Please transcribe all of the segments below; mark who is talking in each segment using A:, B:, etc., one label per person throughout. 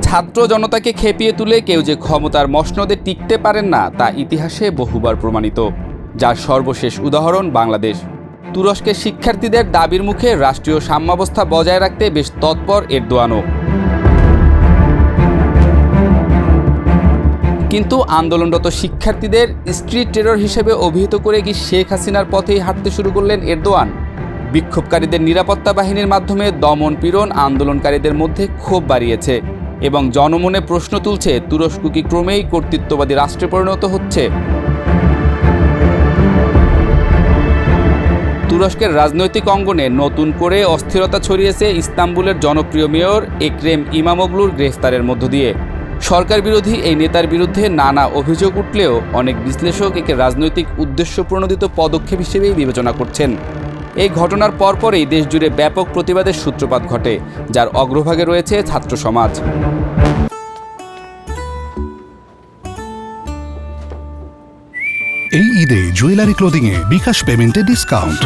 A: ছাত্র জনতাকে খেপিয়ে তুলে কেউ যে ক্ষমতার মসনদে টিকতে পারেন না তা ইতিহাসে বহুবার প্রমাণিত, যার সর্বশেষ উদাহরণ বাংলাদেশ। তুরস্কের শিক্ষার্থীদের দাবির মুখে রাষ্ট্রীয় সাম্যাবস্থা বজায় রাখতে বেশ তৎপর এরদোয়ানও। কিন্তু আন্দোলনরত শিক্ষার্থীদের স্ট্রিট টেরর হিসেবে অভিহিত করে কি শেখ হাসিনার পথেই হাঁটতে শুরু করলেন এরদোয়ান? বিক্ষোভকারীদের নিরাপত্তা বাহিনীর মাধ্যমে দমন পীড়ন আন্দোলনকারীদের মধ্যে ক্ষোভ বাড়িয়েছে এবং জনমনে প্রশ্ন তুলছে, তুরস্ক কি ক্রমেই কর্তৃত্ববাদী রাষ্ট্রে পরিণত হচ্ছে? তুরস্কের রাজনৈতিক অঙ্গনে নতুন করে অস্থিরতা ছড়িয়েছে ইস্তাম্বুলের জনপ্রিয় মেয়র এক্রেম ইমামোগলুর গ্রেফতারের মধ্য দিয়ে। সরকার বিরোধী এই নেতার বিরুদ্ধে নানা অভিযোগ উঠলেও অনেক বিশ্লেষক একে রাজনৈতিক উদ্দেশ্য প্রণোদিত পদক্ষেপ হিসেবেই বিবেচনা করছেন। এই ঘটনার পরপরই দেশজুড়ে ব্যাপক প্রতিবাদের সূত্রপাত ঘটে, যার অগ্রভাগে রয়েছে ছাত্র সমাজ।
B: এই ঈদে জুয়েলারি ক্লোদিংয়ে বিকাশ পেমেন্টে ডিসকাউন্ট।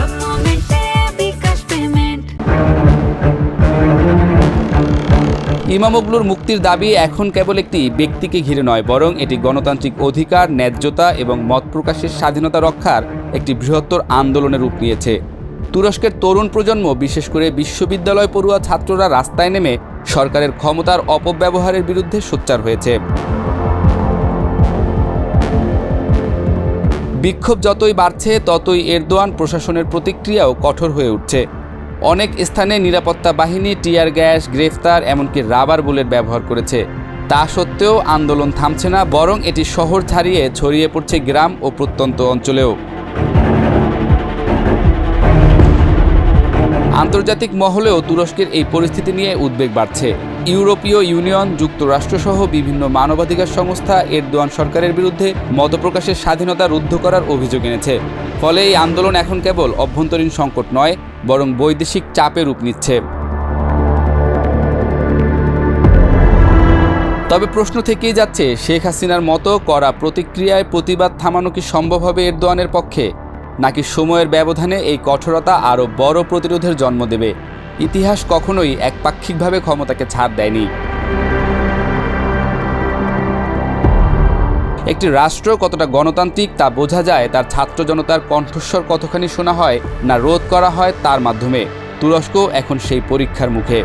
A: ইমামোগলুর মুক্তির দাবি এখন কেবল একটি ব্যক্তিকে ঘিরে নয়, বরং এটি গণতান্ত্রিক অধিকার, ন্যায্যতা এবং মত প্রকাশের স্বাধীনতা রক্ষার একটি বৃহত্তর আন্দোলনের রূপ নিয়েছে। তুরস্কের তরুণ প্রজন্ম, বিশেষ করে বিশ্ববিদ্যালয় পড়ুয়া ছাত্ররা রাস্তায় নেমে সরকারের ক্ষমতার অপব্যবহারের বিরুদ্ধে সোচ্চার হয়েছে। বিক্ষোভ যতই বাড়ছে ততই এরদোয়ান প্রশাসনের প্রতিক্রিয়াও কঠোর হয়ে উঠছে। অনেক স্থানে নিরাপত্তা বাহিনী টিয়ার গ্যাস, গ্রেফতার, এমনকি রাবার বুলেট ব্যবহার করেছে। তা সত্ত্বেও আন্দোলন থামছে না, বরং এটি শহর ছাড়িয়ে ছড়িয়ে পড়ছে গ্রাম ও প্রত্যন্ত অঞ্চলেও। আন্তর্জাতিক মহলেও তুরস্কের এই পরিস্থিতি নিয়ে উদ্বেগ বাড়ছে। ইউরোপীয় ইউনিয়ন, যুক্তরাষ্ট্রসহ বিভিন্ন মানবাধিকার সংস্থা এরদোয়ান সরকারের বিরুদ্ধে মতপ্রকাশের স্বাধীনতা রুদ্ধ করার অভিযোগ এনেছে। ফলে এই আন্দোলন এখন কেবল অভ্যন্তরীণ সংকট নয়, বরং বৈদেশিক চাপে রূপ নিচ্ছে। তবে প্রশ্ন থেকেই যাচ্ছে, শেখ হাসিনার মতো কড়া প্রতিক্রিয়ায় প্রতিবাদ থামানো কি সম্ভব হবে এরদোয়ানের পক্ষে, নাকি সময়ের ব্যবধানে এই কঠোরতা আরও বড় প্রতিরোধের জন্ম দেবে? ইতিহাস কখনোই একপাক্ষিকভাবে ক্ষমতাকে ছাড় দেয়নি। একটি রাষ্ট্র কতটা গণতান্ত্রিক তা বোঝা যায় তার ছাত্র জনতার কণ্ঠস্বর কতখানি শোনা হয় না রোধ করা হয় তার মাধ্যমে। তুরস্ক এখন সেই পরীক্ষার মুখে।